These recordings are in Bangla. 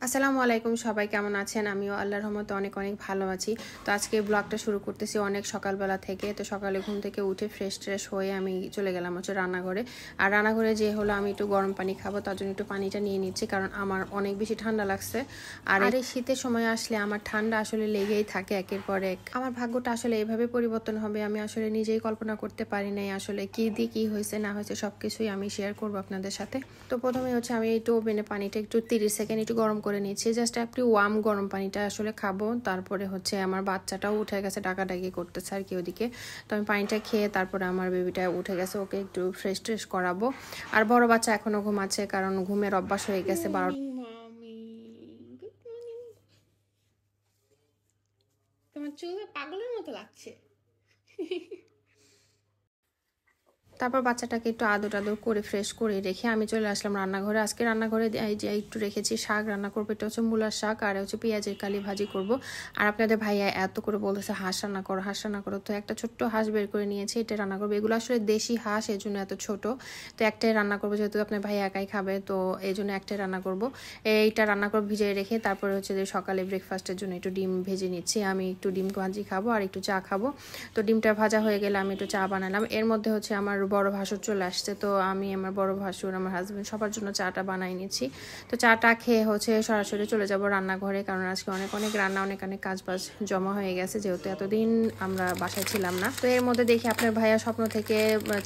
আসসালামু আলাইকুম, সবাই কেমন আছেন? আমিও আল্লাহর রহমতে অনেক ভালো আছি। তো আজকে ব্লগটা শুরু করতেছি অনেক সকালবেলা থেকে। তো সকালে ঘুম থেকে উঠে ফ্রেশ হয়ে আমি চলে গেলাম রান্নাঘরে। আর রান্নাঘরে যে হলো আমি একটু গরম পানি খাবো, তার জন্য একটু পানিটা নিয়ে নিচ্ছি, কারণ আমার অনেক বেশি ঠান্ডা লাগছে। আর এই শীতের সময় আসলে আমার ঠান্ডা আসলে লেগেই থাকে একের পর এক। আমার ভাগ্যটা আসলে এভাবে পরিবর্তন হবে আমি আসলে নিজেই কল্পনা করতে পারি নাই। আসলে কি দিয়ে কি হয়েছে না হয়েছে সবকিছুই আমি শেয়ার করবো আপনাদের সাথে। তো প্রথমে আমি একটু ওভেনে পানিটা একটু 30 সেকেন্ড একটু গরম করে নিচ্ছি। জাস্ট একটু ওয়ার্ম গরম পানিটা আসলে খাবো। তারপরে আমার বাচ্চাটাও উঠে গেছে, ডাকাডাকি করতেছে আর কি ওদিকে। তো আমি পানিটা খেয়ে তারপরে আমার বেবিটা উঠে গেছে, ওকে একটু ফ্রেশ করাবো। আর বড় বাচ্চা এখনো ঘুমাচ্ছে, কারণ ঘুমের অভ্যাস হয়ে গেছে 12। তোমার চুল পাগলের মতো লাগছে। তারপর বাচ্চাটাকে একটু আদর করে ফ্রেশ করে রেখে আমি চলে আসলাম রান্নাঘরে। আজকে রান্নাঘরে যে একটু রেখেছি শাক রান্না করবো, এটা মূলার শাক আর পেঁয়াজের কালি ভাজি করব। আর আপনাদের ভাইয়া এত করে বলতেছে হাঁস রান্না করো। তো একটা ছোট্ট হাঁস বের করে নিয়েছি, এটা রান্না করবো। এগুলো আসলে দেশি হাঁস, এই জন্য এত ছোট। তো একটাই রান্না করবো, যেহেতু আপনার ভাইয়া একাই খাবে, তো এই জন্য একটাই রান্না করব। এইটা রান্না করে ভিজিয়ে রেখে তারপরে যে সকালে ব্রেকফাস্টের জন্য একটু ডিম ভেজে নিচ্ছি। আমি একটু ডিম ভাজি খাবো আর একটু চা খাবো। তো ডিমটা ভাজা হয়ে গেলে আমি একটু চা বানালাম। এর মধ্যে আমার বড় ভাসুর চলে আসছে, তো আমি আমার বড় ভাসুর আমার হাজবেন্ড সবার জন্য চাটা বানাই নিচ্ছি। তো চাটা খেয়ে সরাসরি চলে যাব রান্নাঘরে, কারণ আজকে অনেক রান্না অনেক কাজবাজ জমা হয়ে গেছে, যেহেতু এতদিন আমরা বাসায় ছিলাম না। তো এর মধ্যে দেখি আপনার ভাইয়া স্বপ্ন থেকে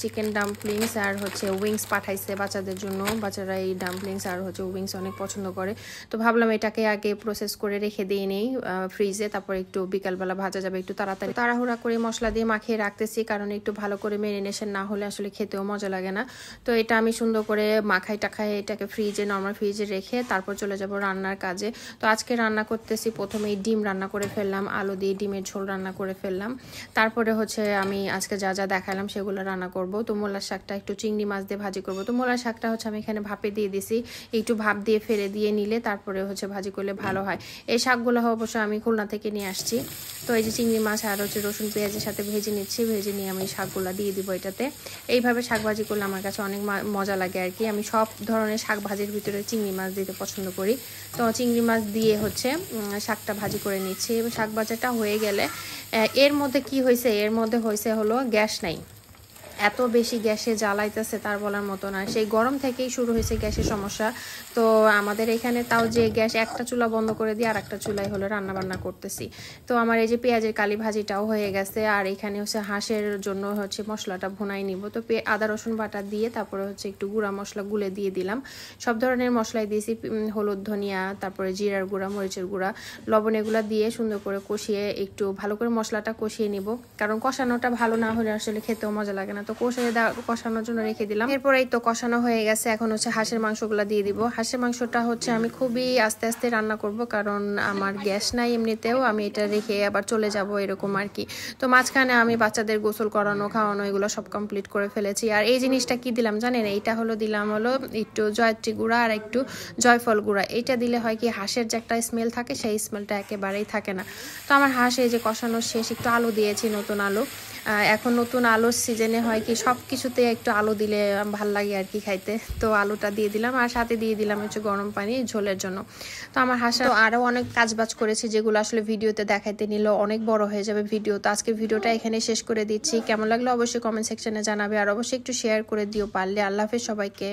চিকেন ডাম্পলিংস আর উইংস পাঠাইছে বাচ্চাদের জন্য। বাচ্চারা এই ডাম্পলিংস আর উইংস অনেক পছন্দ করে। তো ভাবলাম এটাকে আগে প্রসেস করে রেখে দিয়ে নেই ফ্রিজে, তারপর একটু বিকালবেলা ভাজা যাবে। একটু তাড়াহুড়া করে মশলা দিয়ে মাখিয়ে রাখতেছি, কারণ একটু ভালো করে মেরিনেশন না হলে আসলে খেতেও মজা লাগে না। তো এটা আমি সুন্দর করে মাখাই টাখাই এটাকে নর্মাল ফ্রিজে রেখে তারপর চলে যাব রান্নার কাজে। তো আজকে রান্না করতেছি, প্রথমেই ডিম রান্না করে ফেললাম, আলু দিয়ে ডিমের ঝোল রান্না করে ফেললাম। তারপরে আমি আজকে যা দেখালাম সেগুলো রান্না করব। তো মোলার শাকটা একটু চিংড়ি মাছ দিয়ে ভাজি করব। তো মোলার শাকটা আমি এখানে ভাপে দিয়ে দিছি, একটু ভাপ দিয়ে ফেলে দিয়ে নিলে তারপরে ভাজি করলে ভালো হয়। এই শাকগুলো অবশ্য আমি খুলনা থেকে নিয়ে আসছি। তো এই যে চিংড়ি মাছ আর রসুন পেঁয়াজের সাথে ভেজে নিচ্ছি, ভেজে নিয়ে আমি শাকগুলো দিয়ে দিব এটাতে। এইভাবে শাক ভাজি করলে আমার কাছে অনেক মজা লাগে আর কি। আমি সব ধরনের শাক ভাজির ভিতরে চিংড়ি মাছ দিতে পছন্দ করি। তো চিংড়ি মাছ দিয়ে শাকটা ভাজি করে নিচ্ছি। শাক ভাজাটা হয়ে গেলে এর মধ্যে কি হয়েছে, হলো গ্যাস নাই, এত বেশি গ্যাসে জ্বালাইতেছে তার বলার মতো না। সেই গরম থেকেই শুরু হয়েছে গ্যাসের সমস্যা। তো আমাদের এখানে তাও যে গ্যাস একটা চুলা বন্ধ করে দিয়ে আর একটা চুলাই রান্না বান্না করতেছি। তো আমার এই যে পেঁয়াজের কালি ভাজিটাও হয়ে গেছে। আর এখানে হাঁসের জন্য মশলাটা ভুনাই নিব। তো আদা রসুন বাটা দিয়ে তারপরে একটু গুঁড়া মশলা গুলে দিয়ে দিলাম। সব ধরনের মশলাই দিয়েছি, হলুদ ধনিয়া, তারপরে জিরার গুঁড়া, মরিচের গুঁড়া, লবণ, এগুলা দিয়ে সুন্দর করে কষিয়ে একটু ভালো করে মশলাটা কষিয়ে নিব, কারণ কষানোটা ভালো না হলে আসলে খেতেও মজা লাগে না। তো কষানোর জন্য রেখে দিলাম। এরপরেই তো কষানো হয়ে গেছে, এখন হাঁসের মাংসগুলা দিয়ে দিব। হাঁসের মাংসটা আমি খুবই আস্তে আস্তে রান্না করব, কারণ আমার গ্যাস নাই এমনিতেও, আমি এটা রেখে আবার চলে যাব এরকম আর কি। তো মাঝখানে আমি বাচ্চাদের গোসল করানো খাওয়ানো এগুলো সব কমপ্লিট করে ফেলেছি। আর এই জিনিসটা কি দিলাম জানেন, এইটা দিলাম একটু জয়ত্রী গুঁড়া আর একটু জয়ফল গুঁড়া। এইটা দিলে হয় কি, হাঁসের যে একটা স্মেল থাকে সেই স্মেলটা একেবারেই থাকে না। তো আমার হাঁস এই যে কষানো শেষ, একটু আলু দিয়েছি, নতুন আলু। এখন নতুন আলুর সিজনে হয় কি সব কিছুতে একটু আলু দিলে ভাল লাগে আর কি খাইতে। তো আলুটা দিয়ে দিলাম আর সাথে দিয়ে দিলাম গরম পানি ঝোলের জন্য। তো আমার হাঁসা আরও অনেক কাজবাজ করেছি, যেগুলো আসলে ভিডিওতে দেখাইতে নিলেও অনেক বড় হয়ে যাবে ভিডিও। তো আজকে ভিডিওটা এখানে শেষ করে দিচ্ছি। কেমন লাগলো অবশ্যই কমেন্ট সেকশনে জানাবে, আর অবশ্যই একটু শেয়ার করে দিও পারলে। আল্লাহ হাফেজ সবাইকে।